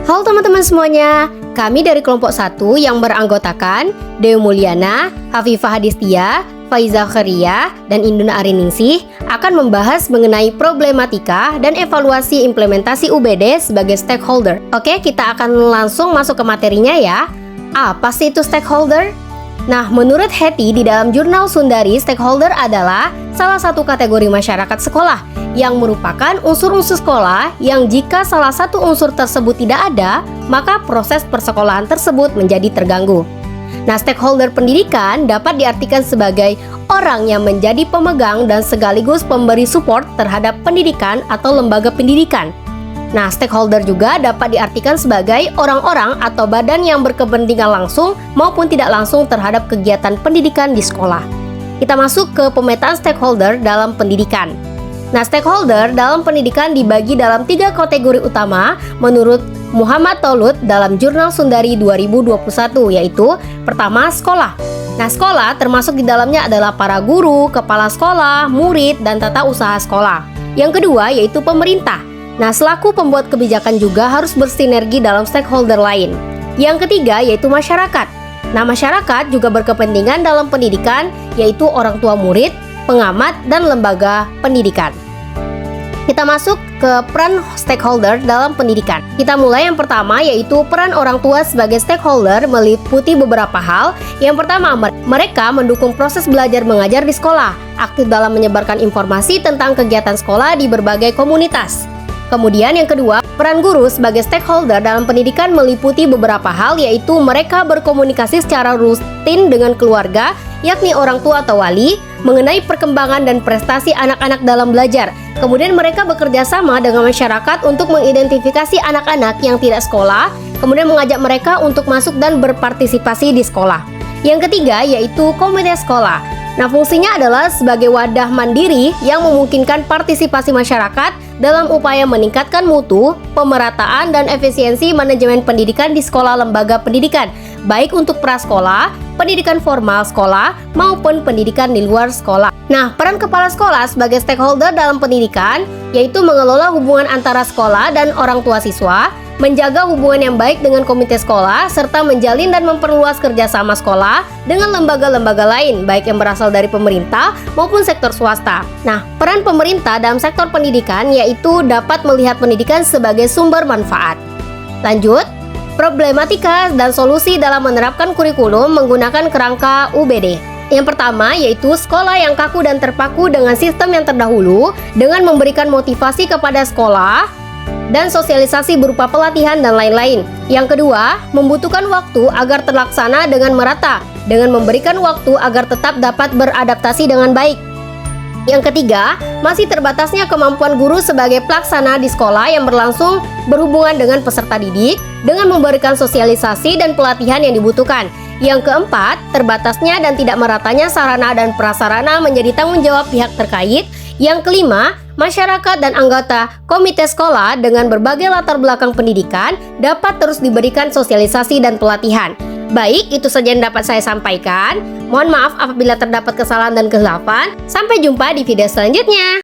Halo teman-teman semuanya, kami dari kelompok 1 yang beranggotakan Dewi Mulyana, Hafifah Hadistia, Faiza Kharia, dan Induna Ariningsih akan membahas mengenai problematika dan evaluasi implementasi UBD sebagai stakeholder. Oke, kita akan langsung masuk ke materinya ya. Apa sih itu stakeholder? Nah, menurut Hetty di dalam jurnal Sundari, stakeholder adalah salah satu kategori masyarakat sekolah yang merupakan unsur-unsur sekolah yang jika salah satu unsur tersebut tidak ada, maka proses persekolahan tersebut menjadi terganggu. Nah, stakeholder pendidikan dapat diartikan sebagai orang yang menjadi pemegang dan sekaligus pemberi support terhadap pendidikan atau lembaga pendidikan. Nah, stakeholder juga dapat diartikan sebagai orang-orang atau badan yang berkepentingan langsung maupun tidak langsung terhadap kegiatan pendidikan di sekolah. Kita masuk ke pemetaan stakeholder dalam pendidikan. Nah, stakeholder dalam pendidikan dibagi dalam 3 kategori utama menurut Muhammad Taulut dalam Jurnal Sundari 2021, yaitu pertama, sekolah. Nah, sekolah termasuk di dalamnya adalah para guru, kepala sekolah, murid, dan tata usaha sekolah. Yang kedua yaitu pemerintah. Nah, selaku pembuat kebijakan juga harus bersinergi dalam stakeholder lain. Yang ketiga yaitu masyarakat. Nah, masyarakat juga berkepentingan dalam pendidikan, yaitu orang tua murid, pengamat, dan lembaga pendidikan. Kita masuk ke peran stakeholder dalam pendidikan. Kita mulai yang pertama yaitu peran orang tua sebagai stakeholder meliputi beberapa hal. Yang pertama, mereka mendukung proses belajar mengajar di sekolah, aktif dalam menyebarkan informasi tentang kegiatan sekolah di berbagai komunitas. Kemudian yang kedua, peran guru sebagai stakeholder dalam pendidikan meliputi beberapa hal, yaitu mereka berkomunikasi secara rutin dengan keluarga, yakni orang tua atau wali, mengenai perkembangan dan prestasi anak-anak dalam belajar. Kemudian mereka bekerja sama dengan masyarakat untuk mengidentifikasi anak-anak yang tidak sekolah, kemudian mengajak mereka untuk masuk dan berpartisipasi di sekolah. Yang ketiga yaitu komite sekolah. Nah, fungsinya adalah sebagai wadah mandiri yang memungkinkan partisipasi masyarakat dalam upaya meningkatkan mutu, pemerataan, dan efisiensi manajemen pendidikan di sekolah lembaga pendidikan, baik untuk prasekolah, pendidikan formal sekolah, maupun pendidikan di luar sekolah. Nah, peran kepala sekolah sebagai stakeholder dalam pendidikan yaitu mengelola hubungan antara sekolah dan orang tua siswa, menjaga hubungan yang baik dengan komite sekolah, serta menjalin dan memperluas kerjasama sekolah dengan lembaga-lembaga lain, baik yang berasal dari pemerintah maupun sektor swasta. Nah, peran pemerintah dalam sektor pendidikan yaitu dapat melihat pendidikan sebagai sumber manfaat. Lanjut, problematika dan solusi dalam menerapkan kurikulum menggunakan kerangka UBD. Yang pertama yaitu sekolah yang kaku dan terpaku dengan sistem yang terdahulu dengan memberikan motivasi kepada sekolah dan sosialisasi berupa pelatihan dan lain-lain. Yang kedua, membutuhkan waktu agar terlaksana dengan merata, dengan memberikan waktu agar tetap dapat beradaptasi dengan baik. Yang ketiga, masih terbatasnya kemampuan guru sebagai pelaksana di sekolah yang berlangsung berhubungan dengan peserta didik, dengan memberikan sosialisasi dan pelatihan yang dibutuhkan. Yang keempat, terbatasnya dan tidak meratanya sarana dan prasarana menjadi tanggung jawab pihak terkait. Yang kelima, masyarakat dan anggota komite sekolah dengan berbagai latar belakang pendidikan dapat terus diberikan sosialisasi dan pelatihan. Baik, itu saja yang dapat saya sampaikan. Mohon maaf apabila terdapat kesalahan dan kehilafan. Sampai jumpa di video selanjutnya.